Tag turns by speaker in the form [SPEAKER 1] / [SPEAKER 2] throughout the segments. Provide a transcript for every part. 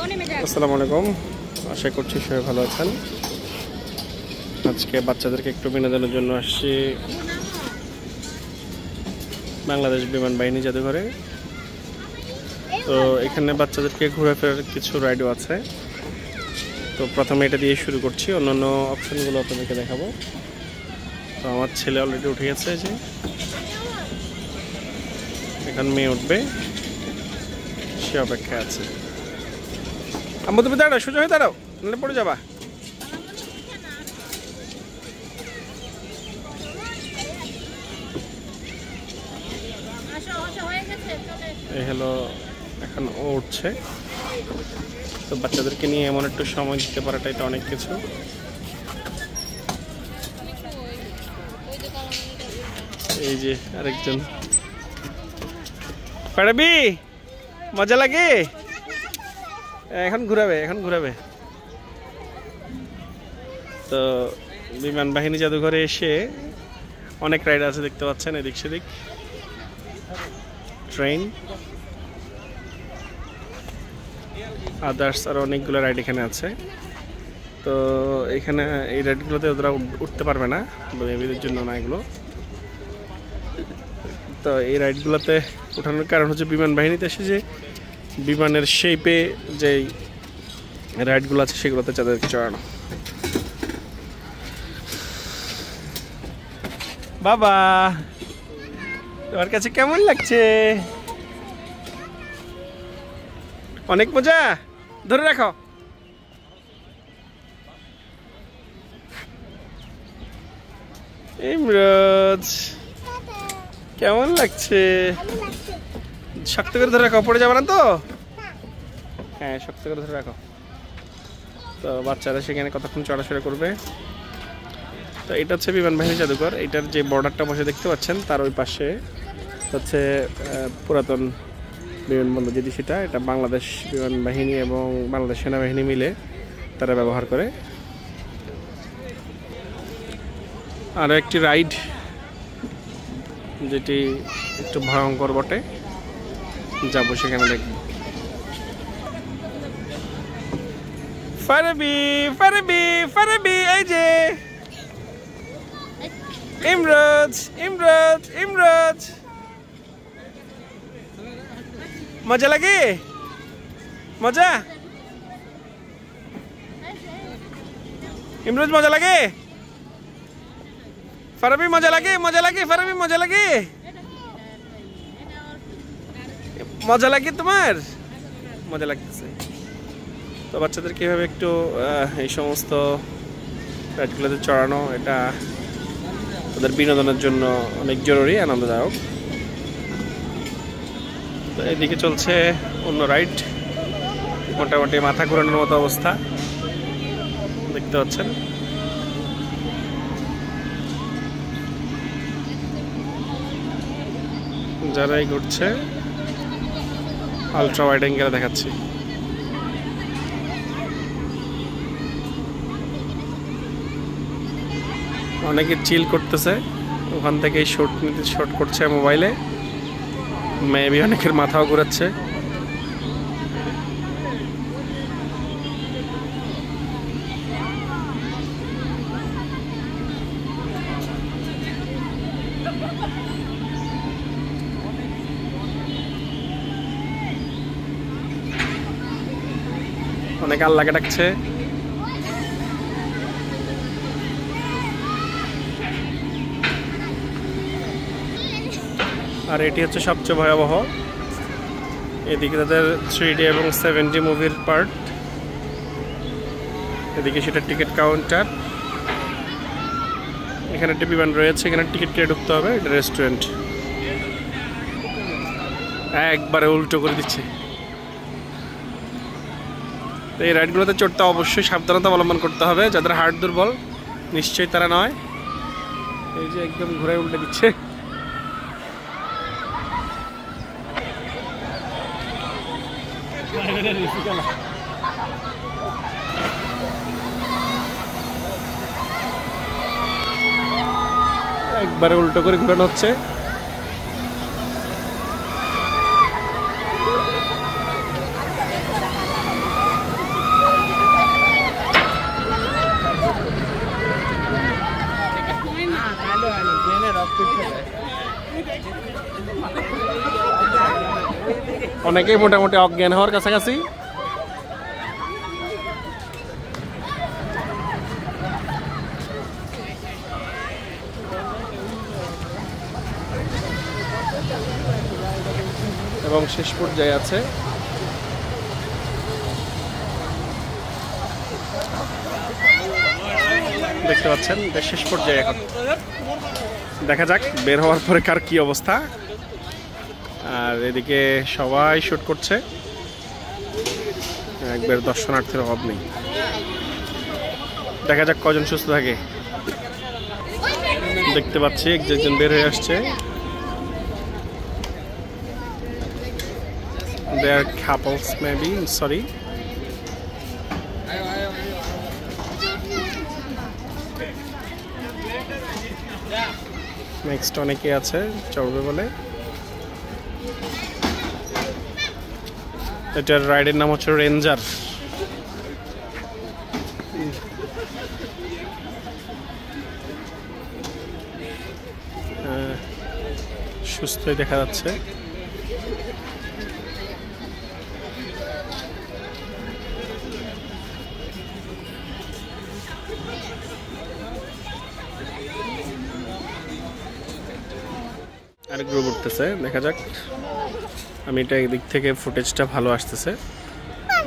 [SPEAKER 1] আসসালামু আলাইকুম, আশা করছি সবাই ভালো আছেন। আজকে বাচ্চাদেরকে একটু বিনোদনের জন্য আসছি বাংলাদেশ বিমান বাহিনী জাদুঘরে। তো এখানে বাচ্চাদেরকে ঘোরাফেরার কিছু রাইডও আছে। তো প্রথমে এটা দিয়ে শুরু করছি, অন্যান্য অপশনগুলো আপনাদেরকে দেখাবো। তো আমার ছেলে অলরেডি উঠে গেছে, যে এখন মেয়ে উঠবে, সে অপেক্ষায় আছে। আম্মু তুমি দাঁড়াও, সোজা হয়ে দাঁড়াও, নাহলে পড়ে যাবা। এই হলো, এখন ও উঠছে। তো বাচ্চাদেরকে নিয়ে এমন একটু সময় দিতে পারাটা এটা অনেক কিছু। এই যে আরেকজন, পারবি? মজা লাগে? এখন ঘুরাবে। তো বিমান বাহিনী জাদুঘরে এসে অনেক রাইড আছে, দেখতে পাচ্ছেন এদিক সেদিক, ট্রেন, আদার্স আর অনেকগুলো রাইড এখানে আছে। তো এখানে এই রাইডগুলোতে ওরা উঠতে পারবে না, বেবিদের জন্য না এগুলো। তো এই রাইডগুলোতে ওঠানোর কারণ হচ্ছে বিমান বাহিনীতে এসে যে বিমানের শেপে যে রাইডগুলো আছে সেগুলোতে তাদেরকে চড়ানো। বাবা, তোমার কাছে কেমন লাগছে? অনেক মজা, ধরে রাখো। ইমরোজ, কেমন লাগছে? শক্ত করে ধরে রাখো, পড়ে যাবে না তো? হ্যাঁ, শক্ত করে ধরে রাখো। তো বাচ্চারা সেখানে কতক্ষণ চড়াফেরা করবে। তো এটা হচ্ছে বিমান বাহিনী জাদুঘর। এটার যে বর্ডারটা বসে দেখতে পাচ্ছেন, তার ওই পাশে হচ্ছে পুরাতন বিমানবন্দর, যেটি সেটা এটা বাংলাদেশ বিমান বাহিনী এবং বাংলাদেশ সেনাবাহিনী মিলে তারা ব্যবহার করে। আরও একটি রাইড যেটি একটু ভয়ঙ্কর বটে, যাবো সেখানে দেখবো। ফারাবি, এই যে ইমরোজ, মজা লাগে? মজা? ইমরোজ মজা লাগে? ফারাবি মজা লাগে? ফারাবি মজা লাগে? মজা লাগে তোমার? মজা লাগতেছে। তো বাচ্চাদের কীভাবে একটু এই সমস্ত রাইডগুলোতে চড়ানো, এটা তাদের বিনোদনের জন্য অনেক জরুরি, আনন্দদায়ক। তো এদিকে চলছে অন্য রাইড, মোটামুটি মাথা ঘোরানোর মতো অবস্থা, দেখতে পাচ্ছেন। যারাই ঘুরছে আলট্রা ওয়াইড অ্যাঙ্গেলে দেখাচ্ছি। অনেকে চিল করতেছে, ওখান থেকে শট করছে মোবাইলে, মেবি অনেকের মাথাও ঘুরাচ্ছে। অনেকে আল্লাহকে ডাকছে। আর এটি হচ্ছে সবচেয়ে ভয়াবহ। এদিকে তাদের 3D এবং 7D মুভির পার্ট, এদিকে সেটা টিকিট কাউন্টার। এখানে একটা বিমান রয়েছে, এখানে টিকিট কেটে ঢুকতে হবে। এটা রেস্টুরেন্ট, একবারে উল্টো করে দিচ্ছে। তো এই রাইডগুলোতে চড়তে অবশ্যই সাবধানতা অবলম্বন করতে হবে। যাদের হার্ট দুর্বল নিশ্চয়ই তারা নয়। এই যে একদম ঘুরে উল্টে দিচ্ছে। একবারে উল্টো করে ঘুরানো হচ্ছে। অনেকেই মোটামুটি অজ্ঞান হওয়ার কাছাকাছি। এবং শেষ পর্যায়ে আছে দেখতে পাচ্ছেন, শেষ পর্যায়ে এখন দেখা যাক বের হওয়ার পরে কার কি অবস্থা। আর এদিকে সবাই শুট করছে, একবার দর্শনার্থীর অভাব নেই। দেখা যাক কজন সুস্থ থাকে। দেখতে পাচ্ছি একজন বের হয়ে আসছে। They are couples maybe, sorry. Next অনেকে আছে চড়বে বলে। এটার রাইডের নাম হচ্ছে রেঞ্জার। সুস্থই দেখা যাচ্ছে। আরেক গ্রুপ উঠতেছে, দেখা যাক। আমি এটা এদিক থেকে ফুটেজটা ভালো আসতেছে,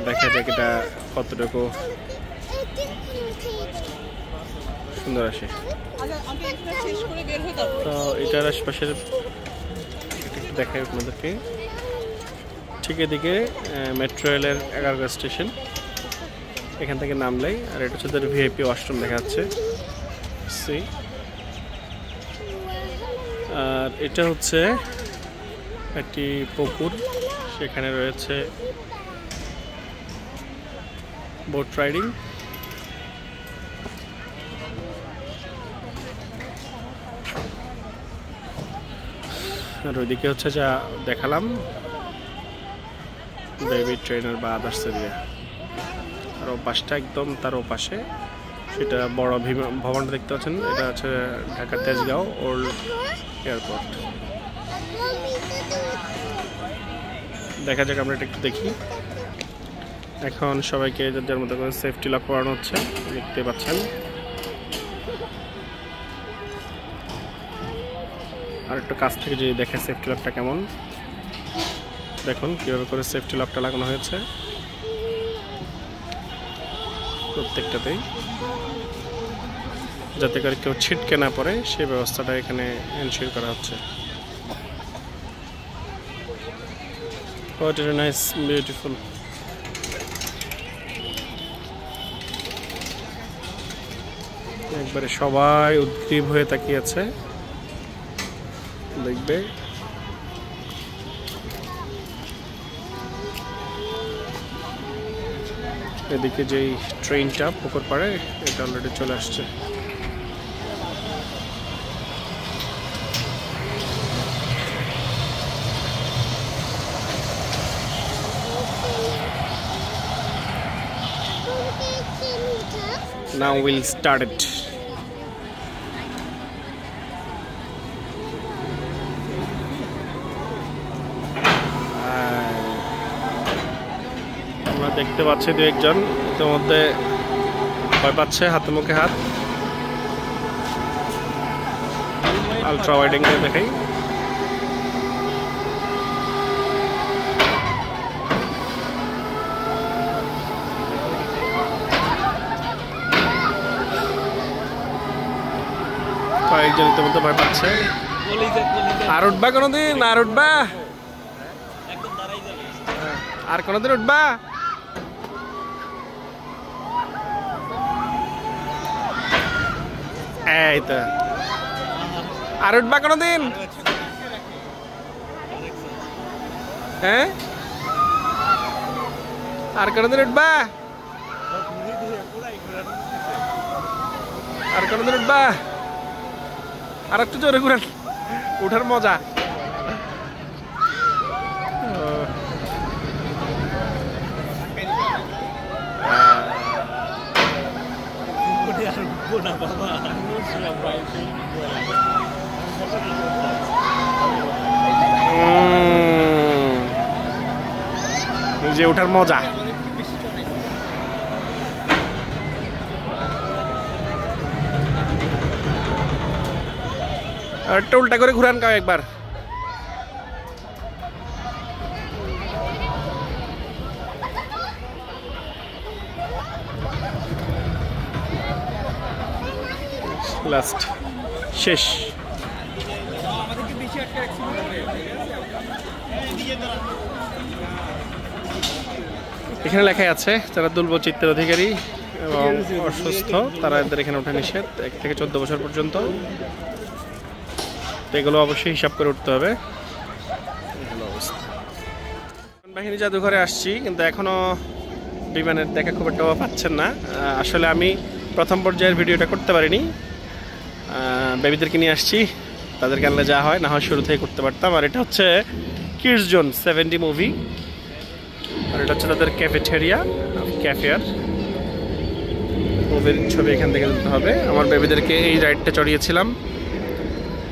[SPEAKER 1] দেখা যাক এটা কতটুকু সুন্দর আসে। তো এটার আশপাশের একটু দেখাই আপনাদেরকে। ঠিক এদিকে মেট্রো রেলের 11 স্টেশন, এখান থেকে নামলেই। আর এটা হচ্ছে তাদের ভিআইপি ওয়াশরুম দেখা যাচ্ছে। আর এটা হচ্ছে একটি পুকুর, সেখানে রয়েছে বোট রাইডিং। আর ওইদিকে হচ্ছে যা দেখালাম বেবি ট্রেনার বা আদার্স এরিয়া। আর ওপাশটা একদম তার ওপাশে সেটা বড় ভবনটা দেখতে পাচ্ছেন, এটা হচ্ছে ঢাকা তেজগাঁও ওল্ড এয়ারপোর্ট। দেখা যাক, আমরা এটা একটু দেখি। এখন সবাইকে যার মতো করে সেফটি লক করানো হচ্ছে, দেখতে পাচ্ছেন। আর একটু কাছ থেকে যদি দেখে সেফটি লকটা কেমন, দেখুন কিভাবে করে সেফটি লকটা লাগানো হয়েছে প্রত্যেকটাতেই, যাতে করে কেউ ছিটকে না পড়ে সেই ব্যবস্থাটা এখানে এনশিওর করা হচ্ছে। What a nice, beautiful. একবারে সবাই উদ্গ্রীব হয়ে তাকিয়ে আছে, দেখবে। এদিকে যেই ট্রেনটা পুকুর পাড়ে, এটা অলরেডি চলে আসছে। Now we'll start it. আমরা দেখতে পাচ্ছি দু একজন ইতিমধ্যে ভয় পাচ্ছে, হাতে মুখে হাত। আলট্রা ওয়াইডিং এ দেখাই। কয়েকজন ইতিমধ্যে ভয় পাচ্ছে। আর উঠবা কোনোদিন? আর উঠবা? আর কোনোদিন উঠবা? এই তো, আর উঠবা কোনোদিন? হ্যাঁ, আর কোনোদিন উঠবা? আর কোনোদিন উঠবা? আর একটু জোরে ঘুরেন, উঠার মজা। যে ওঠার মজা। আর একটা উল্টা করে ঘুরান কাও একবার। লাস্ট শেষ। এখানে লেখাই আছে যারা দুর্বল চিত্তের অধিকারী এবং অসুস্থ তারা এদের এখানে ওঠা নিষেধ 1 থেকে 14 বছর পর্যন্ত। এগুলো অবশ্যই হিসাব করে উঠতে হবে। বাহিনী জাদুঘরে আসছি কিন্তু এখনো বিমানের দেখা খুব একটা পাচ্ছেন না। আসলে আমি প্রথম পর্যায়ের ভিডিওটা করতে পারিনি, বেবিদেরকে নিয়ে আসছি, তাদেরকে আনলে যা হয় না হয় শুরু থেকে করতে পারতাম। আর এটা হচ্ছে কিডস জোন 70 মুভি, আর এটা হচ্ছে তাদের ক্যাফেটেরিয়া ক্যাফেয়ার। মুভির ছবি এখান থেকে তুলতে হবে। আমার বেবিদেরকে এই রাইডটা চড়িয়েছিলাম,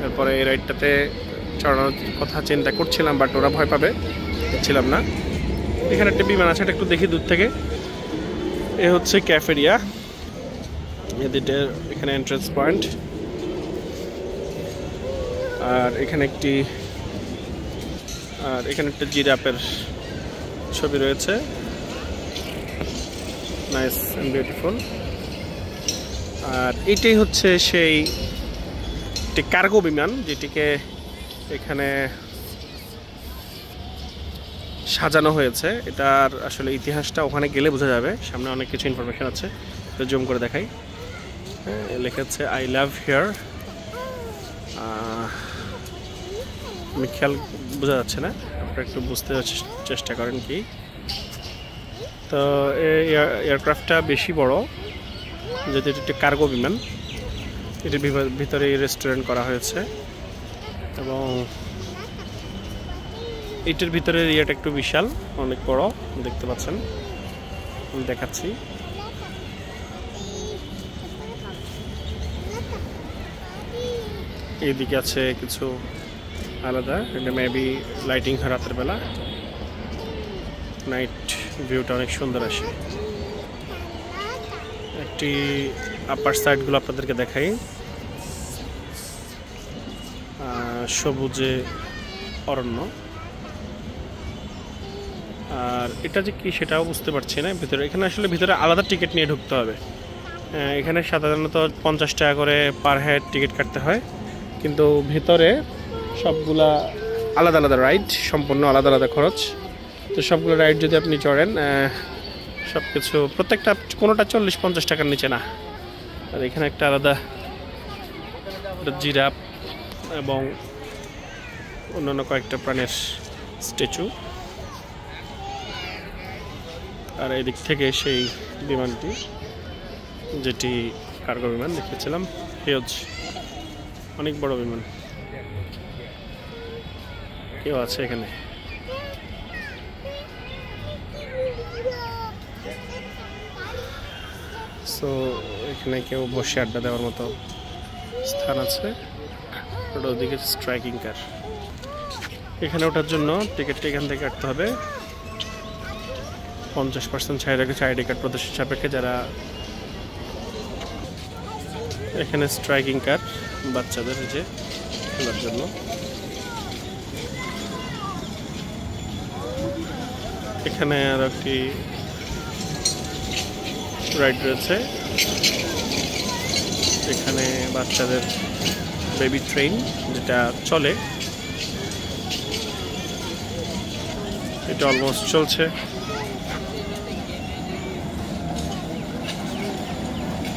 [SPEAKER 1] এরপরে এই রাইডটাতে চড়ানোর কথা চিন্তা করছিলাম, বাট ওরা ভয় পাবে, দেখছিলাম না। এখানে একটা বিমান আছে, এটা একটু দেখি দূর থেকে। এ হচ্ছে ক্যাফেরিয়া, এখানে এন্ট্রান্স পয়েন্ট। আর এখানে একটা জিরাফের ছবি রয়েছে, নাইস এন্ড বিউটিফুল। আর এটাই হচ্ছে সেই একটি কার্গো বিমান যেটিকে এখানে সাজানো হয়েছে। এটার আসলে ইতিহাসটা ওখানে গেলে বোঝা যাবে, সামনে অনেক কিছু ইনফরমেশন আছে, তো জুম করে দেখাই। লেখা আছে আই লাভ হিয়ার। আমি খেয়াল বোঝা যাচ্ছে না, আপনারা একটু বুঝতে চেষ্টা করেন কি। তো এয়ারক্রাফটটা বেশি বড়, যেহেতু এটি একটি কার্গো বিমান। এটির ভিতরে রেস্টুরেন্ট করা হয়েছে এবং এটির ভিতরে এরিয়াটা একটু বিশাল, অনেক বড় দেখতে পাচ্ছেন, আমি দেখাচ্ছি। এইদিকে আছে কিছু আলাদা, এটা মেবি লাইটিং হয় রাতের বেলা, নাইট ভিউটা অনেক সুন্দর আসে। একটি আপার সাইডগুলো আপনাদেরকে দেখাই, সবুজে অরণ্য। আর এটা যে কি সেটাও বুঝতে পারছি না ভিতরে। এখানে আসলে ভিতরে আলাদা টিকিট নিয়ে ঢুকতে হবে। এখানে সাধারণত 50 টাকা করে পার হেড টিকিট কাটতে হয়, কিন্তু ভেতরে সবগুলা আলাদা আলাদা রাইড, সম্পূর্ণ আলাদা আলাদা খরচ। তো সবগুলো রাইড যদি আপনি চড়েন, সব কিছু প্রত্যেকটা কোনোটা 40-50 টাকার নিচে না। আর এখানে একটা আলাদা জিরাফ এবং অন্যান্য কয়েকটা প্রাণীর স্ট্যাচু। আর এদিক থেকে সেই বিমানটি, যেটি কার্গো বিমান দেখেছিলাম, হিউজ, অনেক বড় বিমান। কেউ আছে এখানে? সো এখানে কেউ বসে আড্ডা দেওয়ার মতো স্থান আছে। ওটা ওদিকে স্ট্রাইকিং কার। এখানে ওঠার জন্য টিকিটটা এখান থেকে কাটতে হবে। 50% ছাড় রেখেছে আইডি কার্ড প্রদর্শন সাপেক্ষে। যারা এখানে স্ট্রাইকিং কার বাচ্চাদের যে খেলার জন্য। এখানে আর একটি রাইড রয়েছে, এখানে বাচ্চাদের বেবি ট্রেন যেটা চলে, এটা অলমোস্ট চলছে।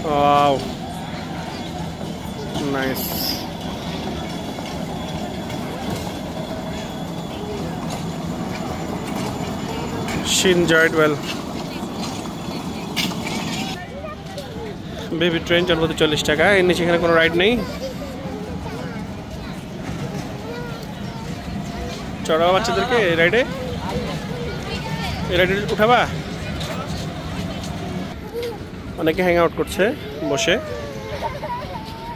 [SPEAKER 1] Wow, nice. She enjoyed well. Baby train চলবে 40 টাকা। এর নিচে এখানে কোনো রাইড নেই। চড়াবা বাচ্চাদেরকে এই রাইডে উঠাবা। অনেকে হ্যাং আউট করছে বসে।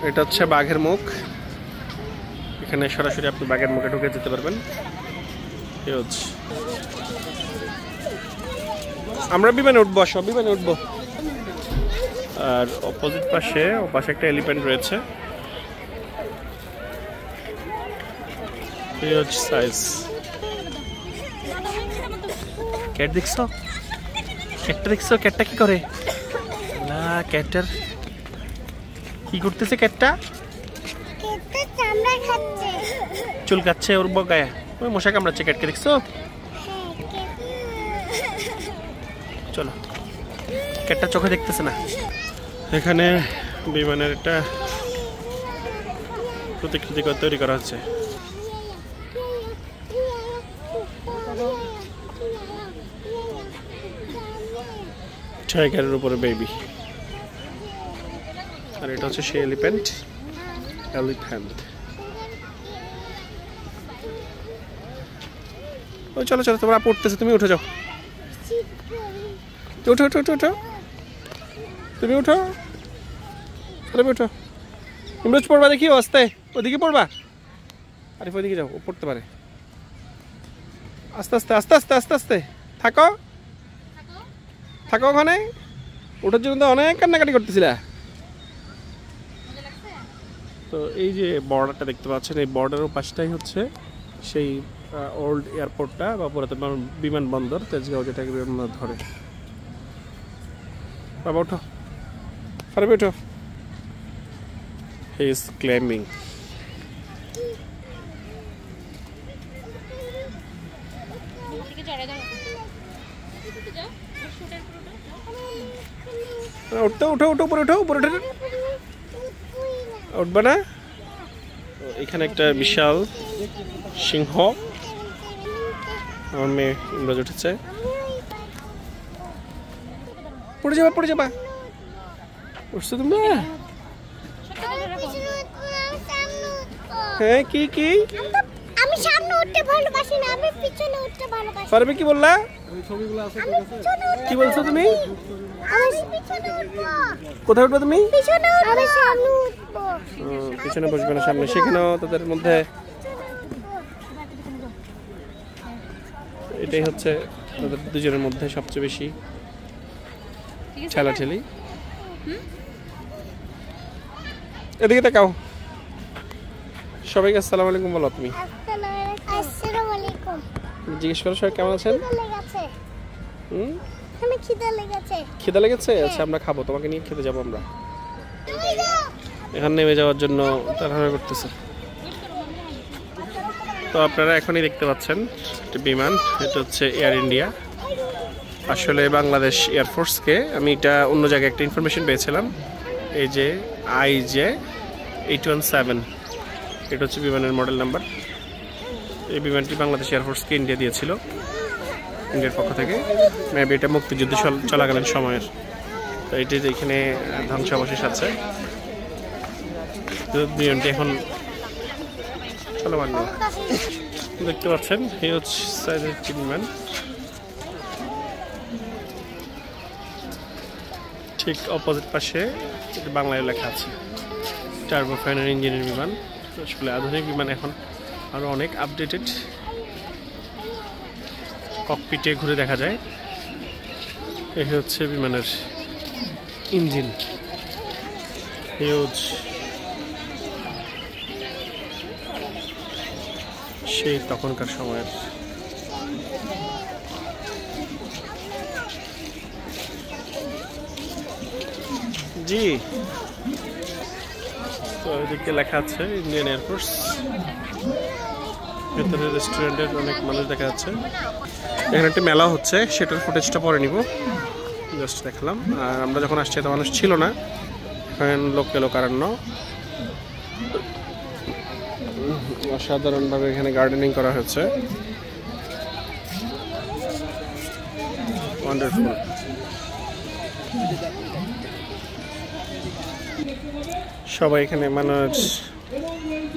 [SPEAKER 1] এটা হচ্ছে বাঘের মুখ, এখানে সরাসরি আপনি বাঘের মুখে ঢুকে যেতে পারবেন। হিউজ। আমরা বিমানে উঠবো, সব বিমানে উঠবো। আর অপোজিট পাশে একটা এলিফ্যান্ট রয়েছে, হিউজ সাইজ। ক্যাট দেখছো? ক্যাটটা কি করে? না, ক্যাটটার কি করতেছে? ক্যাটটা চুল কাচ্ছে ওর গায়ে, ওই মশা কামড়াচ্ছে ক্যাটকে, দেখছো? চলো, ক্যাটটা চোখে দেখতেছে না। এখানে বিমানের একটা প্রতিকৃতি তৈরি করা হচ্ছে। টাইগারের উপরে বেবি, আর এটা হচ্ছে সেই এলিফ্যান্ট। ও চলো চলো, তোমরা পড়তেছে, তুমি উঠে যাও। উঠো উঠো উঠো উঠো, তুমি উঠো, তুমি উঠো। ইমরোজ পড়বা, দেখিও আস্তে, ওদিকে পড়বা। আরিফ ওদিকে যাও, ও পড়তে পারে। আস্তে আস্তে আস্তে আস্তে আস্তে আস্তে থাকো, থাকো ওখানে। ওঠার জন্য তো অনেক কান্নাকাটি করতেছিলা। তো এই যে বর্ডারটা দেখতে পাচ্ছেন, এই বর্ডারের পাশটাই হচ্ছে সেই ওল্ড এয়ারপোর্টটা বা পুরাতন বিমানবন্দর তেজগাঁও, যেটাকে বিমানবন্দর ধরে। বাবা ওঠো, পারবে ওঠো। He is climbing. উঠতে উঠো উঠো, উপরে উঠো, উপরে উঠে উঠবে না। এখানে একটা বিশাল সিংহ, আমার মেয়ে ইমরাজ উঠেছে। পড়ে যাবা, পড়ে যাবা। উঠছো তুমি? হ্যাঁ, কি কি?
[SPEAKER 2] আমি সামনে উঠতে ভালোবাসি না, আমি পিছনে উঠতে ভালোবাসি।
[SPEAKER 1] পারবে কি বললা? কি বলছো তুমি?
[SPEAKER 2] আমি পিছনে উঠবো।
[SPEAKER 1] কোথায় উঠবে তুমি?
[SPEAKER 2] পিছনে উঠবো। আমি সামনে উঠবো।
[SPEAKER 1] পিছনে বসবে না, সামনে। সেখানেও তাদের মধ্যে এটাই হচ্ছে তাদের দুজনের মধ্যে সবচেয়ে বেশি ঠেলাঠেলি। এদিকে তাকাও, সবাইকে আসসালামু আলাইকুম বলো। তুমি
[SPEAKER 2] আসসালামু আলাইকুম
[SPEAKER 1] জিজ্ঞেস করো সবাই কেমন আছেন। খিদা লেগেছে? আচ্ছা, আমরা খাবো, তোমাকে নিয়ে খেতে যাবো আমরা। এখানে নেমে যাওয়ার জন্য তাড়াহুড়ো করতেছে। তো আপনারা এখনই দেখতে পাচ্ছেন একটা বিমান, এটা হচ্ছে এয়ার ইন্ডিয়া। আসলে বাংলাদেশ এয়ারফোর্সকে আমি এটা অন্য জায়গায় একটা ইনফরমেশন পেয়েছিলাম। এই যে IJ817, এটা হচ্ছে বিমানের মডেল নাম্বার। এই বিমানটি বাংলাদেশ এয়ারফোর্সকে ইন্ডিয়া দিয়েছিল, ইন্ডিয়ার পক্ষ থেকে। মেবি এটা মুক্তিযুদ্ধ চলাকালীন সময়ের। তো এটি এখানে ধ্বংসাবশেষ আছে। বিমানটি এখন চলমান নেই। দেখতে পাচ্ছেন হিউজ সাইজের একটি বিমান। ঠিক অপোজিট পাশে বাংলায় লেখা আছে টার্বোফ্যানের ইঞ্জিনের বিমান। আসলে আধুনিক বিমান এখন আরও অনেক আপডেটেড। ককপিটে ঘুরে দেখা যায়। এই হচ্ছে বিমানের ইঞ্জিন, হিউজ। সেই তখনকার সময়ের। জি, তো এদিকে লেখা আছে ইন্ডিয়ান এয়ারফোর্স। ভেতরে রেস্টুরেন্টের অনেক মানুষ দেখা যাচ্ছে। এখানে একটা মেলা হচ্ছে, সেটার ফুটেজটা পরে নিব, জাস্ট দেখলাম। আর আমরা যখন আসছি এত মানুষ ছিল না, এখন লোকারণ্য। অসাধারণভাবে এখানে গার্ডেনিং করা হয়েছে, ওয়ান্ডারফুল। সবাই এখানে মানুষ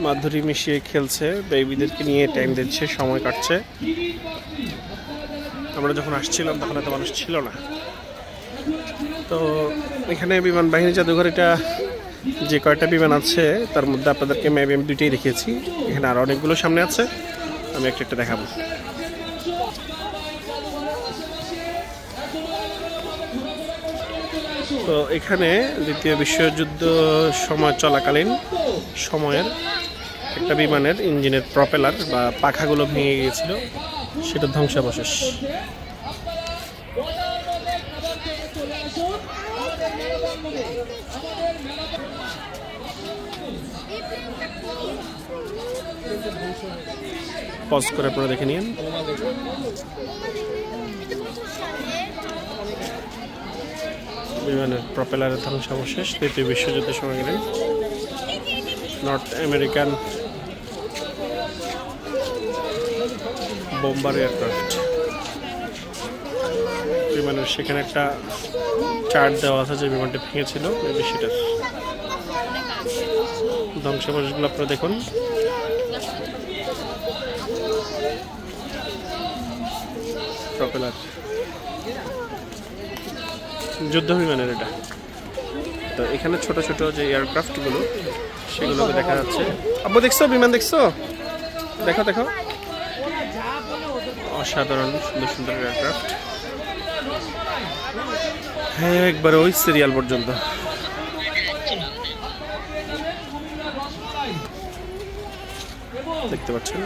[SPEAKER 1] মাধুরী মিশিয়ে খেলছে, বেবিদেরকে নিয়ে টাইম দিচ্ছে, সময় কাটছে। আমরা যখন আসছিলাম তখন এত মানুষ ছিল না। তো এখানে বিমান বাহিনী জাদুঘর, এটা যে কয়টা বিমান আছে তার মধ্যে আপনাদেরকে মেবি আমি দুইটাই দেখিয়েছি। এখানে আরও অনেকগুলো সামনে আছে, আমি একটা দেখাবো। তো এখানে দ্বিতীয় বিশ্বযুদ্ধ সময় চলাকালীন সময়ের একটা বিমানের ইঞ্জিনের প্রপেলার বা পাখাগুলো ভেঙে গিয়েছিল, সেটা ধ্বংসাবশেষ। পজ করে আপনারা দেখে নিন। বিমানের প্রপেলারের ধ্বংসাবশেষ দ্বিতীয় বিশ্বযুদ্ধের সময় গেলেন। নর্থ আমেরিকান বোম্বার এয়ারক্রাফট বিমানের সেখানে একটা চার্ট দেওয়া আছে যে বিমানটি ভেঙেছিল, সেটার ধ্বংসাবশেষগুলো আপনারা দেখুন। প্রপেলার যুদ্ধ বিমানের এটা। তো এখানে ছোট ছোট যে এয়ারক্রাফটগুলো সেগুলোকে দেখা যাচ্ছে। আব্বু দেখছো বিমান? দেখছো? দেখো দেখো, অসাধারণ সুন্দর সুন্দর এয়ারক্রাফট, হ্যাঁ একবারে ওই সিরিয়াল পর্যন্ত। দেখতে পাচ্ছেন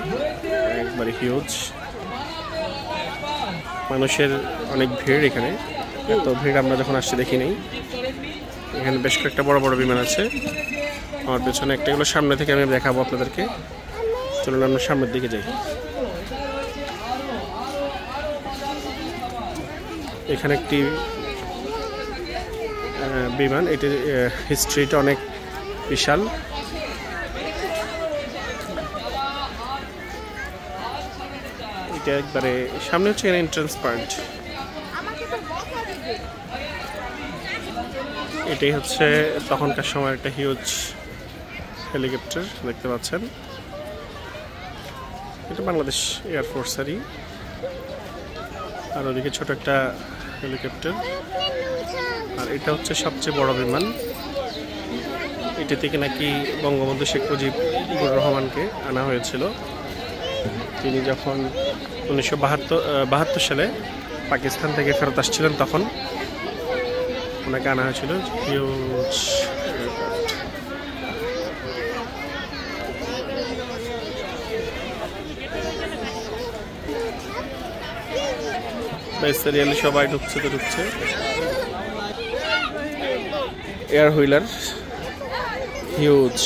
[SPEAKER 1] একবারে হিউজ, মানুষের অনেক ভিড় এখানে। এত ভিড় আমরা যখন আসছি দেখি নেই। এখানে বেশ কয়েকটা বড় বড় বিমান আছে আমার পেছনে, একটা এগুলো সামনে থেকে আমি দেখাবো আপনাদেরকে। চলুন আমরা সামনের দিকে যাই। এখানে একটি বিমান, এটির হিস্ট্রিটা অনেক বিশাল। এটা একবারে সামনে হচ্ছে এন্ট্রান্স পয়েন্ট। এটাই হচ্ছে তখনকার সময় একটা হিউজ হেলিকপ্টার দেখতে পাচ্ছেন। এটা বাংলাদেশ এয়ারফোর্সেরই। আর ওদিকে ছোট একটা হেলিকপ্টার। আর এটা হচ্ছে সবচেয়ে বড় বিমান। এটা থেকে নাকি বঙ্গবন্ধু শেখ মুজিবুর রহমানকে আনা হয়েছিল। তিনি যখন 1972 সালে পাকিস্তান থেকে ফেরত আসছিলেন তখন ওনাকে আনা হয়েছিল। হিউজ সিরিয়ালি সবাই ঢুকছে তো ঢুকছে। Air wheeler huge.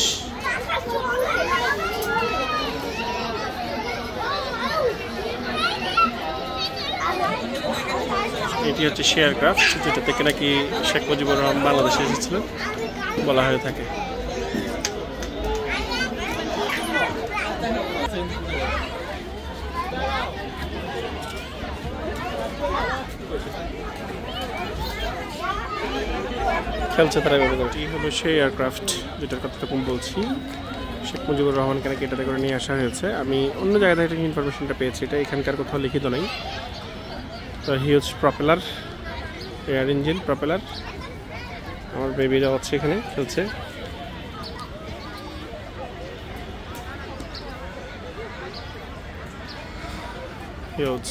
[SPEAKER 1] এটি হচ্ছে সে এয়ারক্রাফট যেটা থেকে নাকি শেখ মুজিবুর রহমান বাংলাদেশে এসেছিলেন বলা হয়ে থাকে। খেলছে তারা। এটি হলো সেই এয়ারক্রাফট যেটার কথা তখন বলছি, শেখ মুজিবুর রহমানকে নাকি এটাতে করে নিয়ে আসা হয়েছে। আমি অন্য জায়গা থেকে ইনফরমেশনটা পেয়েছি, এটা এখানকার কোথাও লিখিত নেই। তো huge propeller, air engine propeller. আমার বেবি যাচ্ছে এখানে খেলছে। হিউজ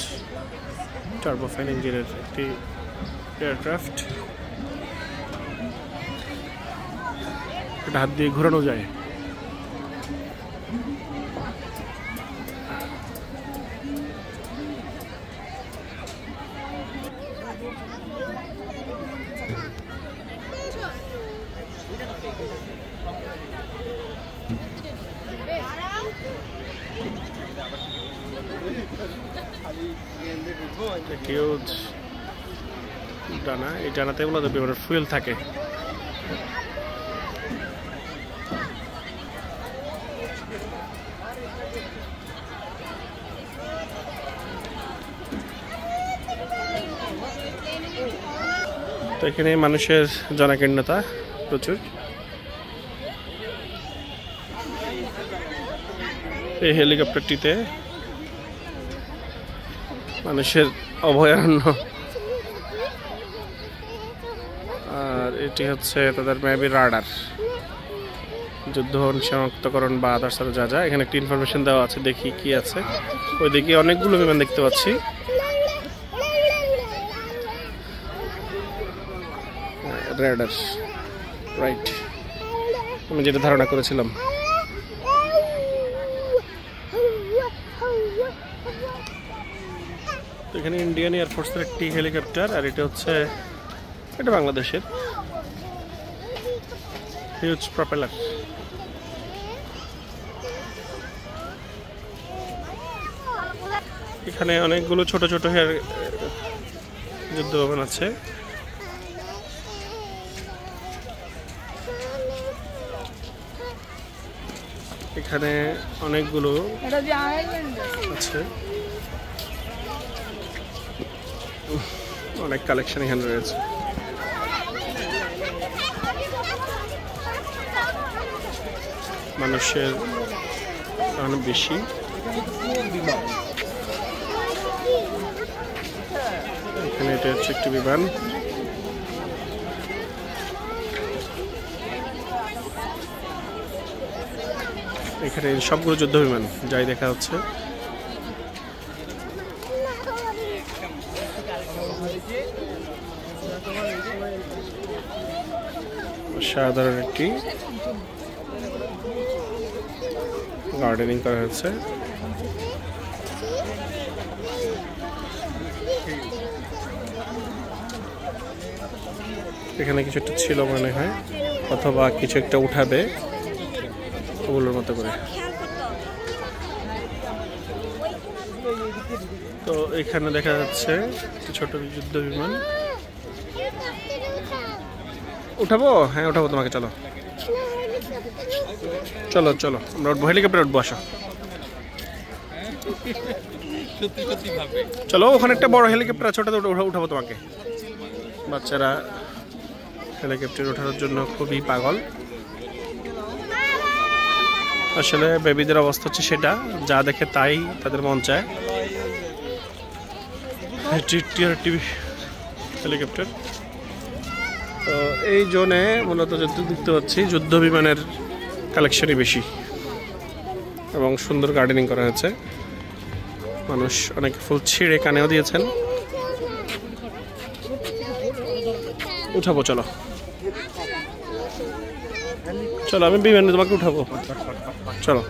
[SPEAKER 1] টার্বোফ্যান ইঞ্জিনের একটি এয়ারক্রাফট। এটা হাত দিয়ে ঘোরানো যায়। হিউজ ডানা, এই ডানাতে মূলত বিমানের ফুয়েল থাকে। তো এখানে মানুষের জনকীর্ণতা প্রচুর। এই হেলিকপ্টারটিতে মানুষের অভয়ারণ্য। আর এটি হচ্ছে তাদের মেবি রাডার, যুদ্ধ শনাক্তকরণ বা আদার্স যা যা। এখানে একটি ইনফরমেশন দেওয়া আছে, দেখি কি আছে। ওইদিকে অনেকগুলো বিমান দেখতে পাচ্ছি। রেডার, রাইট, আমি যেটা ধারণা করেছিলাম। এখানে ইন্ডিয়ান এয়ারফোর্সের একটি হেলিকপ্টার, আর এটা হচ্ছে এটা বাংলাদেশের হিউজ প্রপেলার। এখানে অনেকগুলো ছোট ছোট যুদ্ধ বিমান আছে। এখানে অনেকগুলো আছে, অনেক কালেকশন এখানে রয়েছে। মানুষের অনেক বেশি। এখানে এটা হচ্ছে একটি বিমান। এখানে সবগুলো যুদ্ধ বিমান যাই দেখা যাচ্ছে। সাধারণ একটি গার্ডেনিং করা হয়েছে। এখানে কিছু একটা ছিল মনে হয়, অথবা কিছু একটা উঠাবে ওগুলোর মতো করে। তো এখানে দেখা যাচ্ছে ছোট যুদ্ধ বিমান। উঠাবো? হ্যাঁ উঠাবো তোমাকে, চলো চলো চলো আমরা উঠবো, হেলিকপ্টার উঠবো, আসো চলো। ওখানে একটা বড় হেলিকপ্টার, ছোট উঠাবো তোমাকে। বাচ্চারা হেলিকপ্টার ওঠানোর জন্য খুবই পাগল। আসলে বেবিদের অবস্থা হচ্ছে সেটা, যা দেখে তাই তাদের মন চায়। হেলিকপ্টার। তো এই জোনে মূলত যুদ্ধ দেখতে পাচ্ছি, যুদ্ধ বিমানের কালেকশনই বেশি এবং সুন্দর গার্ডেনিং করা হয়েছে। মানুষ অনেক ফুল ছিঁড়ে কানেও দিয়েছেন। উঠাবো, চলো চলো, আমি বিমানে তোমাকে উঠাবো, চলো।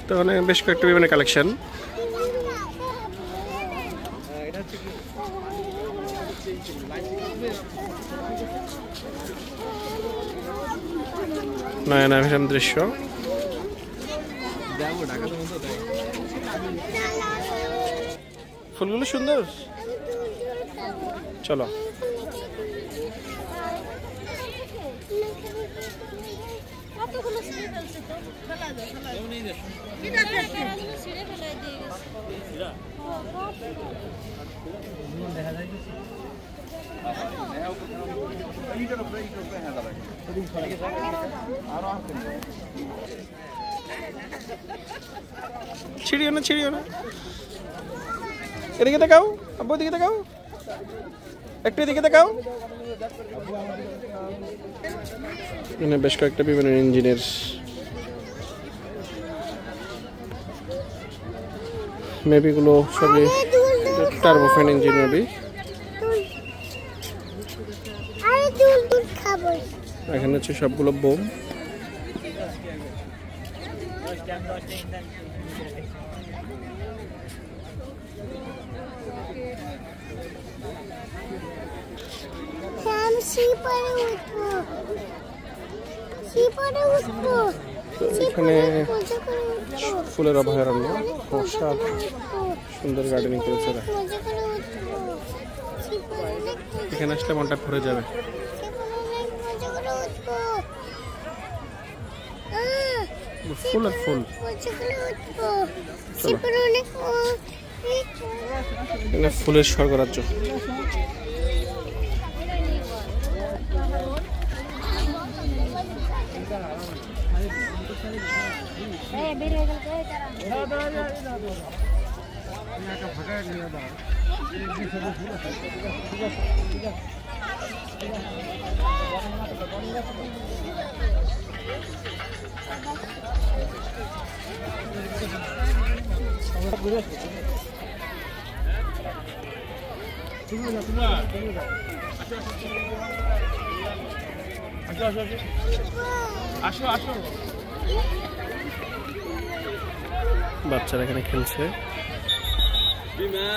[SPEAKER 1] তো মানে বেশ কয়েকটা বিমানের কালেকশন। নয়া নয়া দৃশ্য। ফুলগুলো সুন্দর, চলো। ছিড়িও না, ছিড়িও না। এদিকে দেখাও, আব্বু এদিকে দেখাও, একটু এদিকে দেখাও। এখানে বেশ কয়েকটা বিভিন্ন ইঞ্জিনের মেবি গুলো সবই টার্বোফ্যান ইঞ্জিন মেবি। এখানে হচ্ছে সবগুলো বোম। এখানে ফুলের অভয়ারণ্য, সুন্দর গার্ডেনিং করেছে। এখানে আসলে মনটা ভরে যাবে। ফুল আর ফুল, ফুলের স্বর্গরাজ্য। বাচ্চারা এখানে খেলছে,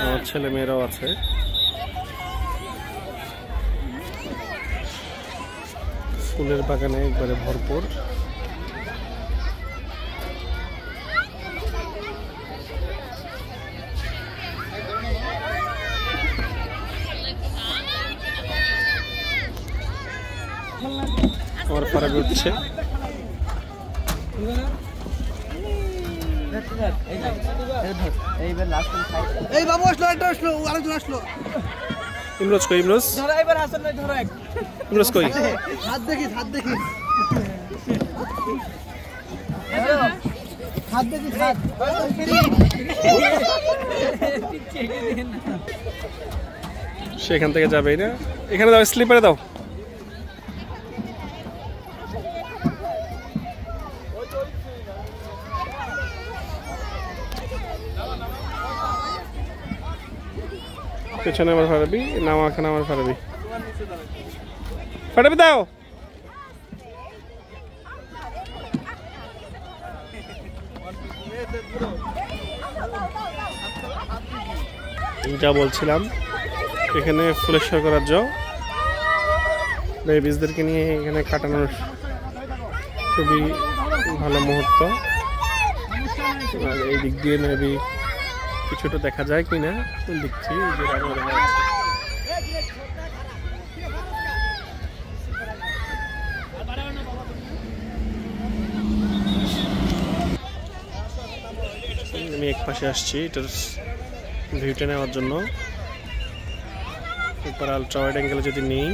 [SPEAKER 1] আমার ছেলে মেয়েরাও আছে। ফুলের বাগানে একবারে ভরপুর। আমার পাড়া ঘুরছে।
[SPEAKER 3] এই বাবু আসলো, একটা আসলো, আরেকজন আসলো।
[SPEAKER 1] ইমরোজ কই? ইমরোজ ইমরোজ কই?
[SPEAKER 3] হাত দেখি, হাত দেখি, হাত দেখি, হাত।
[SPEAKER 1] সেখান থেকে যাবেই না, এখানে দাও, স্লিপারে দাও। পেছনে আমার ফারাবি, নাম এখানে আমার ফারাবি। ফারাবি দাও। যা বলছিলাম, এখানে ফুলের স্বর্গরাজ্য, বেবিসদেরকে নিয়ে এখানে কাটানোর খুবই ভালো মুহূর্ত। আর এই দিক দিয়ে মেবি কিছুটা দেখা যায় কিনা দেখছি। আমি এক পাশে আসছি এটার ভিউটা নেওয়ার জন্য। এরপর আলট্রা ওয়াইড অ্যাঙ্গেলে যদি নেই,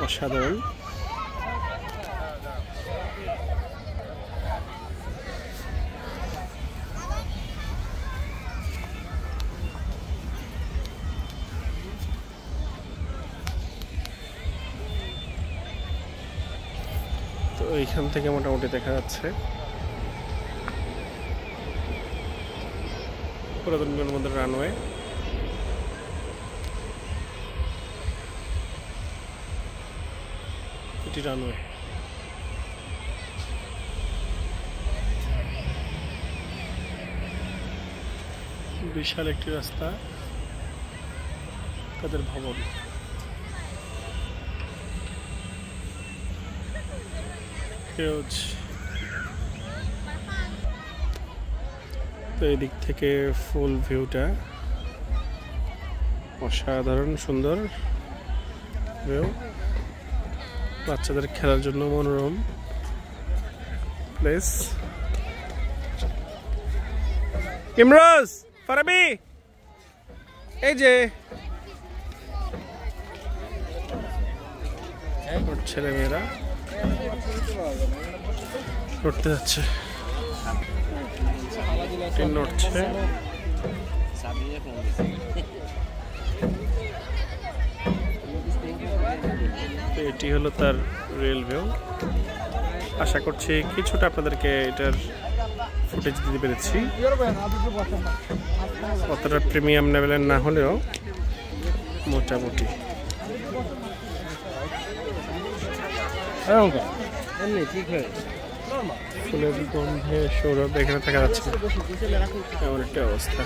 [SPEAKER 1] অসাধারণ। তো এইখান থেকে মোটামুটি দেখা যাচ্ছে পুরাতন বিমানবন্দর রানওয়ে। এটি রানওয়ে। বিশাল একটি রাস্তা, তাদের ভবন। তো এই দিক থেকে ফুল ভিউটা অসাধারণ সুন্দর ভিউ, বাচ্চাদের খেলার জন্য মনোরম প্লেস। ইমরোজ, ফারাবি, এই যে ছেলে মেয়েরা উঠতে যাচ্ছে, ট্রেন উঠছে। এটি হলো তার রেল ভিউ। আশা করছি কিছুটা আপনাদেরকে এটার ফুটেজ দিতে পেরেছি, অতটা প্রিমিয়াম লেভেলের না হলেও মোটামুটি। ফুলের গন্ধে সৌরভ এখানে থাকা যাচ্ছে, এমন একটা অবস্থা।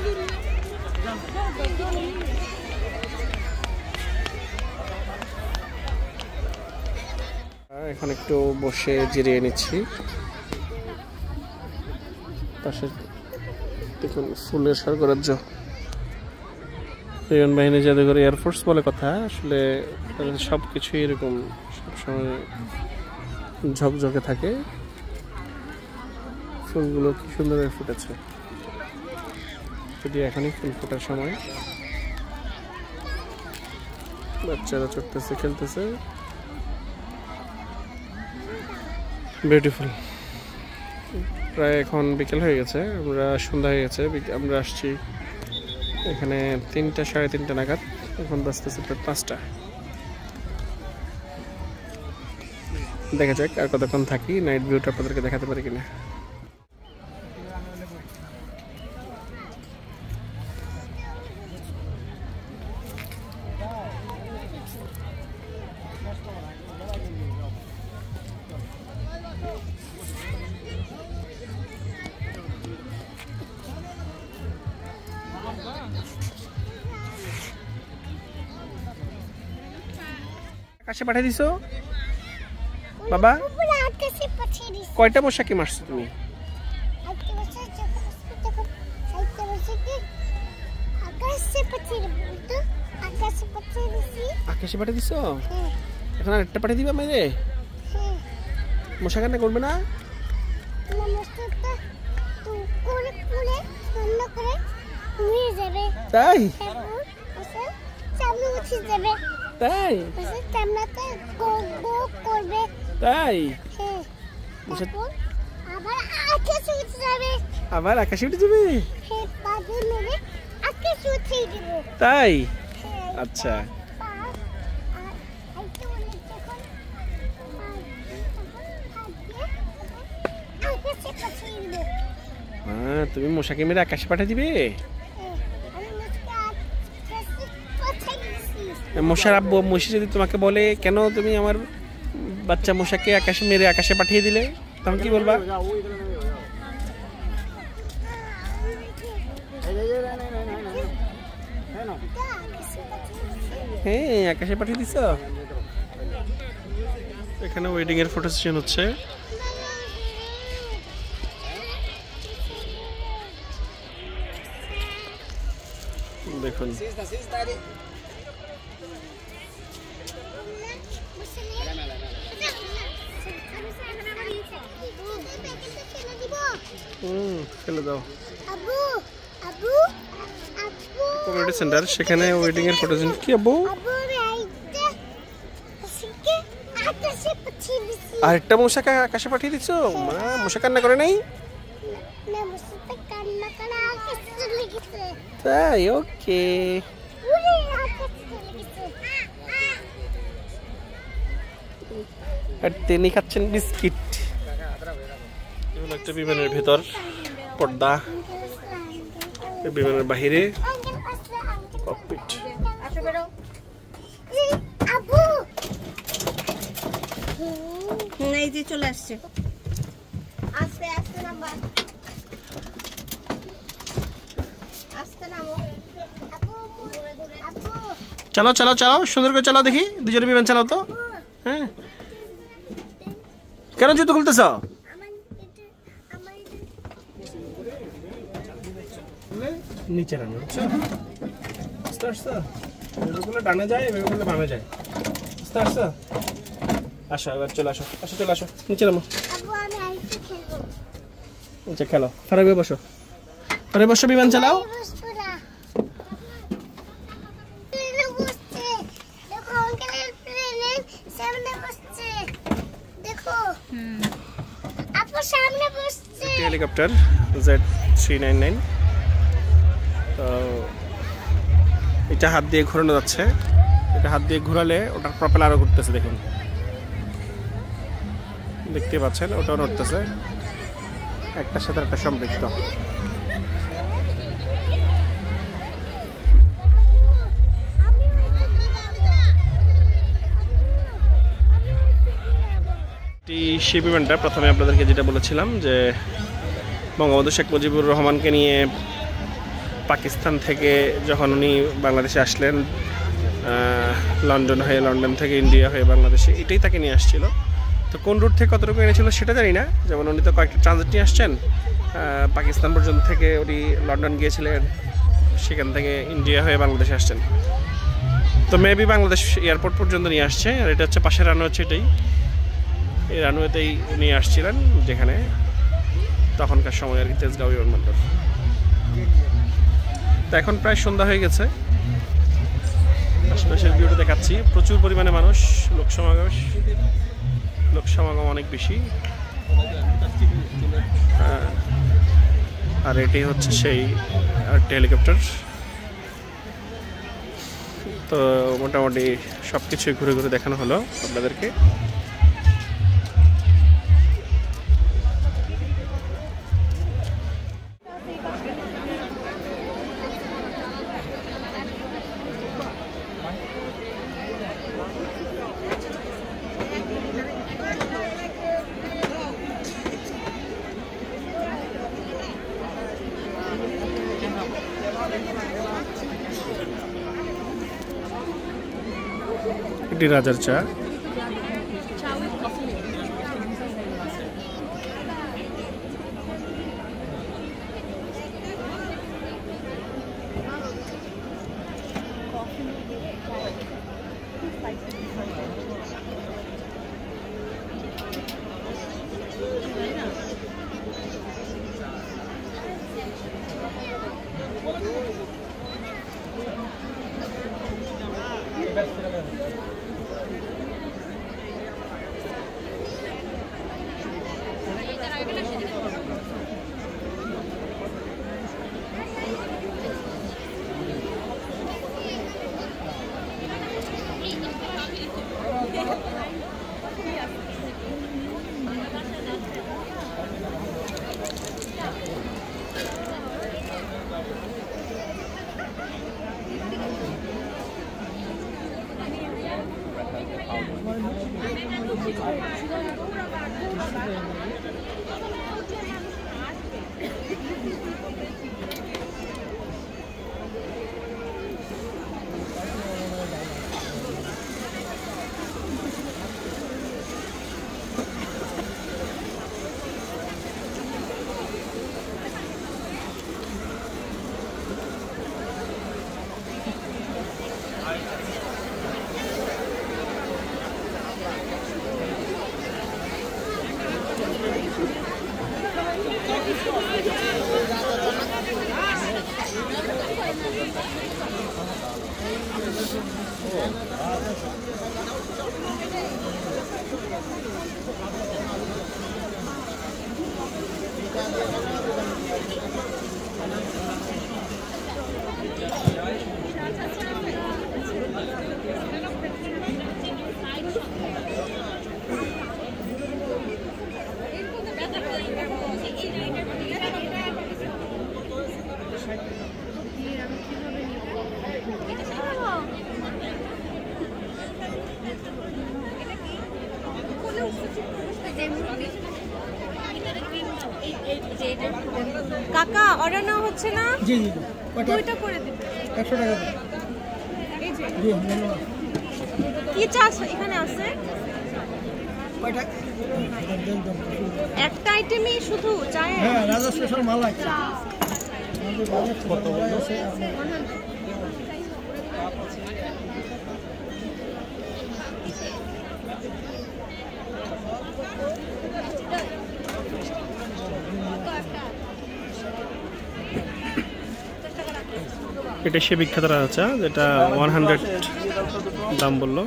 [SPEAKER 1] এখন একটু বসে জিরিয়ে নিচ্ছি। পাশে দেখুন ফুলের স্বর্গরাজ্য, বিমান বাহিনী জাদুঘর, এয়ারফোর্স বলে কথা। আসলে সব কিছুই এরকম সবসময় ঝকঝকে থাকে। ফুলগুলো কি সুন্দর ফুটেছে, যদি এখনই ফুল ফোটার সময়। বাচ্চারা চড়তেছে, খেলতেছে, বিউটিফুল। প্রায় এখন বিকেল হয়ে গেছে, আমরা সন্ধ্যা হয়ে গেছে, আমরা আসছি এখানে 3টা সাড়ে 3টা নাগাদ। এখন বাজতেছে প্রায় 5টা। দেখা যাক আর কতক্ষণ থাকি, নাইট ভিউটা আপনাদেরকে দেখাতে পারি কিনা। আকাশে পাঠিয়ে দিছো বাবা?
[SPEAKER 2] উপরে আকাশে পাঠিয়ে দিছি।
[SPEAKER 1] কয়টা মশা কি মারছো তুমি?
[SPEAKER 2] আজকে বসে যখন আজকে বসে কি আকাশে পাঠিয়ে দিছি। আকাশে পাঠিয়ে দিছি।
[SPEAKER 1] আকাশে পাঠিয়ে দিছো?
[SPEAKER 2] হ্যাঁ
[SPEAKER 1] এখন আর একটা পাঠিয়ে দিবা মেরে?
[SPEAKER 2] হ্যাঁ।
[SPEAKER 1] মশা কান্না করবে না?
[SPEAKER 2] নমস্কারটা তো করে করে রান্না করে নিয়ে যাবে।
[SPEAKER 1] তাই?
[SPEAKER 2] তারপর এসে সামনে উঠে যাবে।
[SPEAKER 1] তাই?
[SPEAKER 2] এসে সামনেতে গো গো করবে।
[SPEAKER 1] তাই?
[SPEAKER 2] হ্যাঁ।
[SPEAKER 1] মশা
[SPEAKER 2] তারপর আবার আকাশে উঠে যাবে।
[SPEAKER 1] আবার আকাশে উঠে যাবে?
[SPEAKER 2] হ্যাঁ বাদু মেরে আকাশে উঠে দিব।
[SPEAKER 1] তাই?
[SPEAKER 2] হ্যাঁ।
[SPEAKER 1] আচ্ছা। হ্যাঁ, তুমি মশাকে মেরে আকাশে পাঠিয়ে দিবে? মশার আব্বু মশা যদি তোমাকে বলে কেন তুমি আমার বাচ্চা মশাকে আকাশে মেরে আকাশে পাঠিয়ে দিলে, তখন কি বলবা? হ্যাঁ, আকাশে পাঠিয়ে দিছ। এখানে ওয়েডিং এর ফটো সেশন হচ্ছে। দেখুন ফেলে দাও। কমিউনিটি সেন্টার, সেখানে ওয়েডিং এর ফটো সেশন। কি আব্বু? আরেকটা মশাকে আকাশে পাঠিয়ে দিছো? মশা কান্না করে নাই? তাই? ওকে। আর তিনি খাচ্ছেন বিস্কিট। একটা বিমানের ভেতর পর্দা, বিমানের বাহিরে ককপিট।
[SPEAKER 4] এই যে চলে আসছে। আস্তে আস্তে নাম্বার, আস্তে নামো।
[SPEAKER 1] চালাও চালাও চালাও, সুন্দর করে চালাও, দেখি দুজনে বিমান চালাও তো। হ্যাঁ, কেন জুতো খুলতেছ? নিচে রান্না হচ্ছে। ডানে যায়, বামে যায়। আসো, এবার চলে আসো, আসো চলে আসো, নিচে নামো। আচ্ছা খেলো, ফারাবে বসো, ফারাবে বসো, বিমান চালাও। Helicopter Z399। তো এটা হাত দিয়ে ঘোরানো যাচ্ছে। এটা হাত দিয়ে ঘোরালে ওটার প্রপেলার আরো ঘুরতেছে, দেখুন দেখতে পাচ্ছেন, ওটাও নড়তেছে, একটার সাথে একটা সম্পৃক্ত। সেই বিমানটা প্রথমে আপনাদেরকে যেটা বলেছিলাম যে বঙ্গবন্ধু শেখ মুজিবুর রহমানকে নিয়ে পাকিস্তান থেকে যখন উনি বাংলাদেশে আসলেন, লন্ডন হয়ে, লন্ডন থেকে ইন্ডিয়া হয়ে বাংলাদেশে, এটাই তাকে নিয়ে আসছিল। তো কোন রুট থেকে কতটুকু এনেছিল সেটা জানি না। যেমন উনি তো কয়েকটা ট্রানজিট নিয়ে আসছেন, পাকিস্তান পর্যন্ত থেকে উনি লন্ডন গিয়েছিলেন, সেখান থেকে ইন্ডিয়া হয়ে বাংলাদেশে আসছেন। তো মেবি বাংলাদেশ এয়ারপোর্ট পর্যন্ত নিয়ে আসছে। আর এটা হচ্ছে পাশের রানওয়ে, হচ্ছে এটাই, এই রানওয়েতেই উনি আসছিলেন, যেখানে তখনকার সময় আর কি তেজগাঁও বিমানবন্দর। তো এখন প্রায় সন্ধ্যা হয়ে গেছে, আশেপাশের ভিউটা দেখাচ্ছি। প্রচুর পরিমাণে মানুষ, লোক সমাগম অনেক বেশি। আর এটি হচ্ছে সেই হেলিকপ্টার। তো মোটামুটি সব কিছুই ঘুরে ঘুরে দেখানো হলো আপনাদেরকে। এটি রাজার চা।
[SPEAKER 4] কাকা অর্ডার নেওয়া হচ্ছে না?
[SPEAKER 3] জি জি
[SPEAKER 4] দুইটা করে দিন।
[SPEAKER 3] 100 টাকা দিন।
[SPEAKER 4] এই যে
[SPEAKER 3] জি ধন্যবাদ।
[SPEAKER 4] কি চা এখানে আছে?
[SPEAKER 3] কয়টা?
[SPEAKER 4] একটা আইটেমই শুধু চায়ে?
[SPEAKER 3] হ্যাঁ রাজা স্পেশাল মালাই চা। কত বলছে?
[SPEAKER 1] এটা সে বিখ্যাত রাজা চা, যেটা 100 দাম বললো।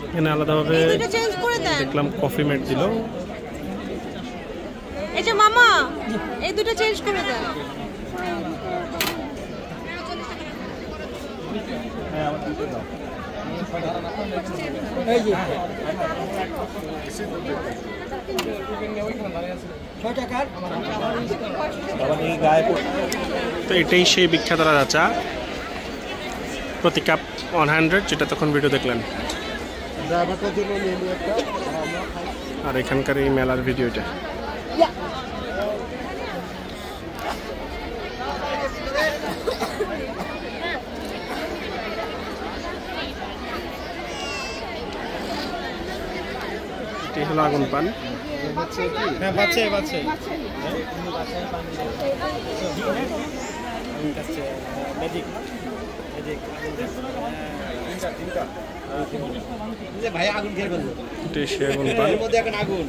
[SPEAKER 1] এখানে আলাদাভাবে
[SPEAKER 4] চেঞ্জ করে দেন।
[SPEAKER 1] দেখলাম কফি মেট দিল।
[SPEAKER 4] এই যে মামা এই দুটো চেঞ্জ করে দেন।
[SPEAKER 3] এই যে 6 টাকার।
[SPEAKER 1] তো এটাই সেই বিখ্যাত রাজা চা, প্রতি কাপ 100, যেটা তখন ভিডিও দেখলেন। আর এখানকার এই মেলার ভিডিও এটা। এটি হলো আগুন পান।
[SPEAKER 3] হ্যাঁ বাচ্চা বাচ্চা। ভাই আগুন খেয়ে ফেলবো।
[SPEAKER 1] এটি সে আগুন পান।
[SPEAKER 3] এর মধ্যে এখন আগুন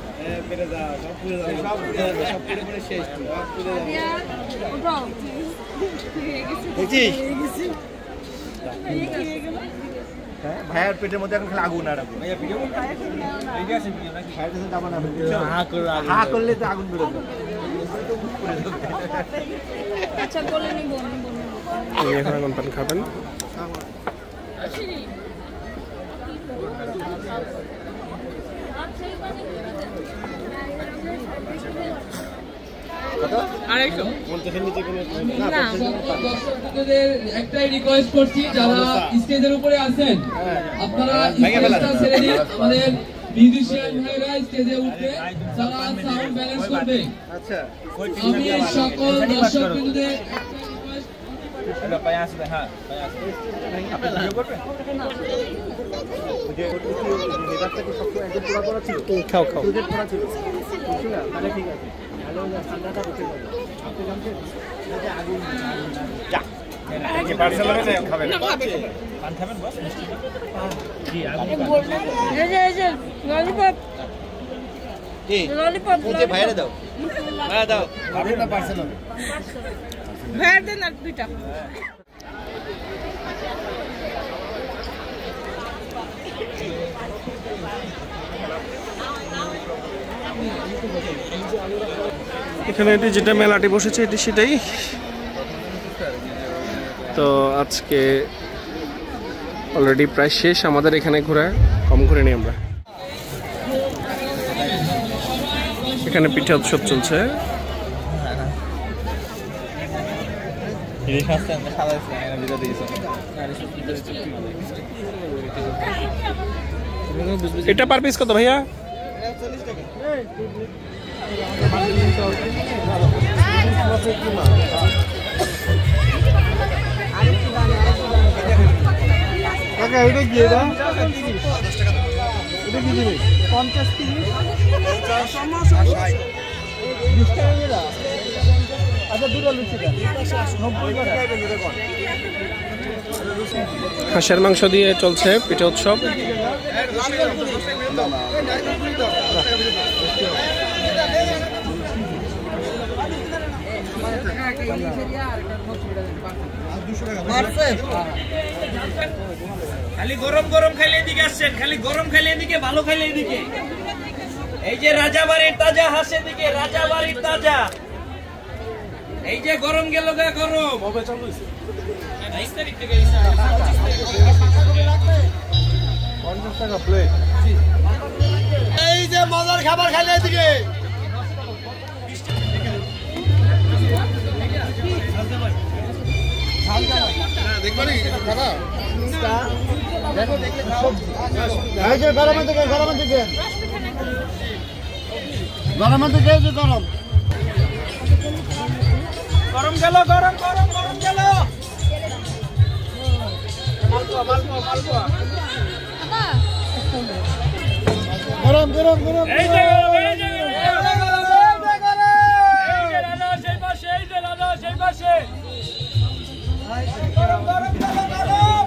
[SPEAKER 3] পেরে যা সব পুড়ে যাবে, সব পুড়ে পুড়ে শেষ। দেখছিস হ্যাঁ ভাইয়ার পেটের মধ্যে এখন খালি আগুন আর আগুন। ভাইয়া ভিডিও হা করলে তো আগুন বেরোবে।
[SPEAKER 4] আচ্ছা বলে নিব
[SPEAKER 1] এখন আগুন পান খাবেন।
[SPEAKER 5] একটাই রিকোয়েস্ট করছি, যারা স্টেজের উপরে আছেন আপনারা স্টেজটা ছেড়ে দিন, আমাদের মিউজিশিয়ান ভাইরা স্টেজে উঠবে, যারা সাউন্ড ব্যালেন্স করবে।
[SPEAKER 3] আচ্ছা
[SPEAKER 5] আমি সকল দর্শকদের
[SPEAKER 1] খাও খাও।
[SPEAKER 3] ভাইয়া দাও ভাইয়া দাও
[SPEAKER 4] ভেড় দেন আর দুইটা।
[SPEAKER 1] এখানে এটি যেটা মেলাটি বসেছে এটি সেটাই। তো আজকে অলরেডি প্রায় শেষ আমাদের এখানে ঘোরা, কম ঘুরে নিই আমরা। এখানে পিঠা উৎসব চলছে। এটা পার পিস কত ভাইয়া?
[SPEAKER 3] এটা কি এটা? এটা কি জিনিস? 50 30 আচ্ছা দুটো লুচি দেন 90 করে।
[SPEAKER 1] হাঁসের মাংস দিয়ে চলছে পিঠা উৎসব।
[SPEAKER 6] খালি গরম গরম খাইলে এদিকে আসছেন, খালি গরম খাইলে এদিকে, ভালো খাইলে এদিকে। এই যে রাজাবাড়ির তাজা হাঁস এদিকে, রাজাবাড়ির তাজা। এই যে গরম গেল গা গরম 22 তারিখ থেকে
[SPEAKER 3] 50 টাকা প্লেট। এই যে মজার খাবার খাইলে এদিকে। গরমের দিকে গরমের দিকে গরমের দিকে গরম
[SPEAKER 6] গরম গেল গরম গরম গরম গেল। মালপোয়া মালপোয়া মালপোয়া
[SPEAKER 3] গরম গরম গরম।
[SPEAKER 6] এই যে গরম, এই যে গরম, এই যে রাজা সেই পাশে, এই যে রাজা সেই পাশে। গরম গরম গরম গরম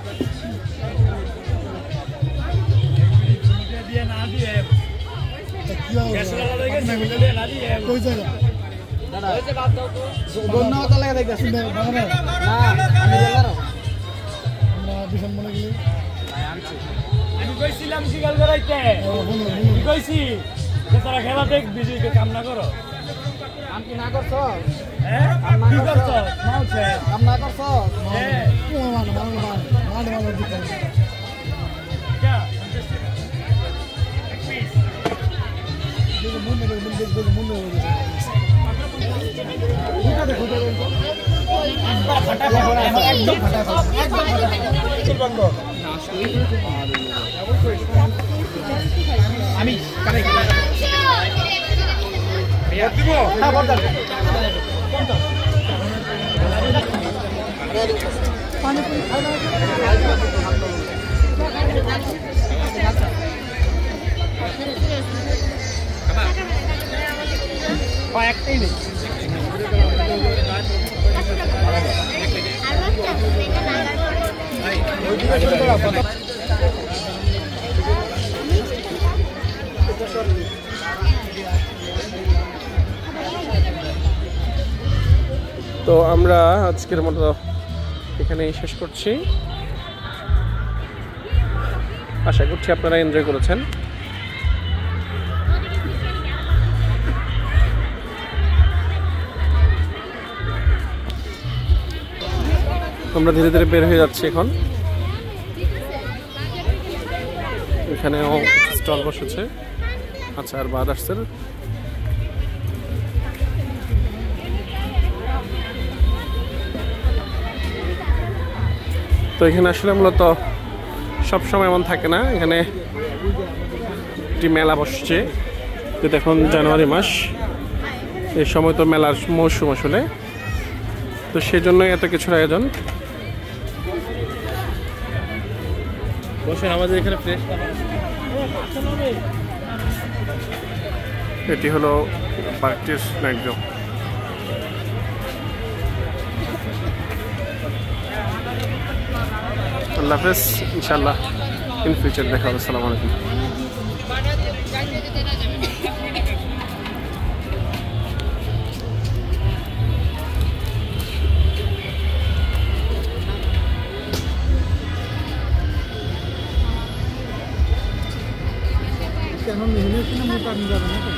[SPEAKER 6] দিয়ে না দিয়ে গ্যাসটা লাগে না দিয়ে না দিয়ে
[SPEAKER 3] কই জায়গা
[SPEAKER 6] দাদা হইছে বাদ দাও তো।
[SPEAKER 3] ধন্যবাদ লাগে দেখতেছি না আমি বললাম আমরা বিশাল মনে গেলি
[SPEAKER 6] আমি কইছিলাম সিগাল করাইতে, কি কইছি যে তারা খেলা দেখ বিজয়কে কাম না করো।
[SPEAKER 3] কাম কি না করছো?
[SPEAKER 6] হ্যাঁ কি করছো? নাওছে
[SPEAKER 3] কাম না করছো?
[SPEAKER 6] হ্যাঁ
[SPEAKER 3] ভালো দিতে
[SPEAKER 6] যা
[SPEAKER 3] আমি
[SPEAKER 6] একটাই নেই।
[SPEAKER 1] তো আমরা আজকের মতো এখানেই শেষ করছি। আশা করছি আপনারা এনজয় করেছেন। আমরা ধীরে ধীরে বের হয়ে যাচ্ছি এখন। এখানেও স্টল বসেছে আচার বা আদার্সের। তো এখানে আসলে মূলত সবসময় এমন থাকে না, এখানে একটি মেলা বসছে, যেটা এখন জানুয়ারি মাস, এই সময় তো মেলার মৌসুম আসলে, তো সেজন্যই এত কিছুর আয়োজন।
[SPEAKER 3] আমাদের এখানে ফ্রেশ
[SPEAKER 1] এটি হলো পার্কটির নাইট ভিউ। আল্লাহ হাফেজ, ইনশাআল্লাহ ইন ফিউচার দেখা হবে। আসসালামু আলাইকুম।
[SPEAKER 3] কেন মেহনত না মোটা যাবে না।